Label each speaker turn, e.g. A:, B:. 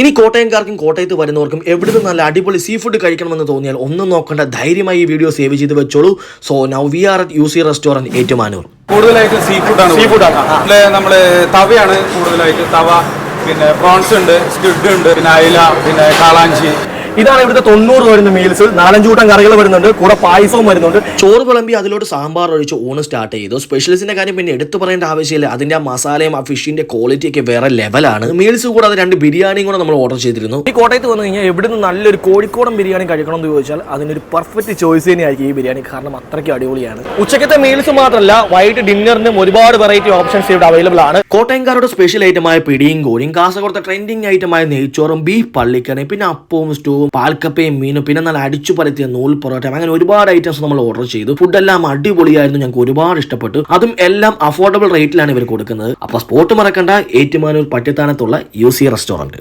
A: ഇനി കോട്ടയംകാർക്കും കോട്ടയത്ത് വരുന്നവർക്കും എവിടുന്ന് നല്ല അടിപൊളി സീ ഫുഡ് കഴിക്കണമെന്ന് തോന്നിയാൽ ഒന്നും നോക്കേണ്ട, ധൈര്യമായി ഈ വീഡിയോ സേവ് ചെയ്ത് വെച്ചോളൂ. So now we are at UC restaurant Ettumanoor.
B: കൂടുതലായിട്ട് സീ ഫുഡാണ്. നമ്മള് തവയാണ് കൂടുതലായിട്ട്. തവ, പിന്നെ പ്രോൺസ് ഉണ്ട്, സ്ക്വിഡ് ഉണ്ട്, പിന്നെ അയല, പിന്നെ കാളാഞ്ചി.
C: ഇതാണ് ഇവിടുത്തെ 90 വരുന്ന മീൽസ്. 4-5 കൂട്ടം കറികൾ വരുന്നുണ്ട്, കൂടെ പായസവും വരുന്നുണ്ട്.
A: ചോറ് വിളമ്പി അതിലോട്ട് സാമ്പാർ ഒഴിച്ച് ഊണ് സ്റ്റാർട്ട് ചെയ്തു. സ്പെഷ്യൽസിന്റെ കാര്യം പിന്നെ എടുത്തു പറയേണ്ട ആവശ്യമില്ല. അതിന്റെ ആ മസാലയും ആ ഫിഷിന്റെ ക്വാളിറ്റി ഒക്കെ വേറെ ലെവലാണ്. മീൽസ് കൂടെ അത് 2 ബിരിയാണിയും കൂടെ നമ്മൾ ഓർഡർ ചെയ്തിരുന്നു.
C: ഈ കോട്ടയത്ത് വന്നു കഴിഞ്ഞാൽ എവിടുന്ന് നല്ലൊരു കോഴിക്കോടൻ ബിരിയാണി കഴിക്കണം എന്ന് ചോദിച്ചാൽ അതിനൊരു പെർഫെക്റ്റ് ചോയ്സ് തന്നെയായിരിക്കും ഈ ബിരിയാണി. കാരണം അത്രയ്ക്ക് അടിപൊളിയാണ്. ഉച്ചക്കത്തെ മീൽസ് മാത്രമല്ല, വൈകിട്ട് ഡിന്നറിനും ഒരുപാട് വെറൈറ്റി ഓപ്ഷൻസ് ഇവിടെ അവൈലബിൾ ആണ്.
A: കോട്ടയംകാരുടെ സ്പെഷ്യൽ ഐറ്റമായ പിടിയും കോഴിയും, കാസർഗോഡത്തെ ട്രെൻഡിങ് ഐറ്റമായ നെയ്ച്ചോറും, ബീഫ് പള്ളിക്കറി, പിന്നെ അപ്പവും സ്റ്റൂവും, പാൽക്കപ്പയും മീനും, പിന്നെ നല്ല അടിച്ചു പരത്തിയ നൂൽ പൊറോട്ട, അങ്ങനെ ഒരുപാട് ഐറ്റംസ് നമ്മൾ ഓർഡർ ചെയ്തു. ഫുഡെല്ലാം അടിപൊളിയായിരുന്നു, ഞങ്ങൾക്ക് ഒരുപാട് ഇഷ്ടപ്പെട്ടു. അതും എല്ലാം അഫോർഡബിൾ റേറ്റിലാണ് ഇവർ കൊടുക്കുന്നത്. അപ്പൊ സ്പോട്ട് മറക്കണ്ട, ഏറ്റുമാനൂർ പട്ടിത്താനത്തുള്ള യൂസി റെസ്റ്റോറന്റ്.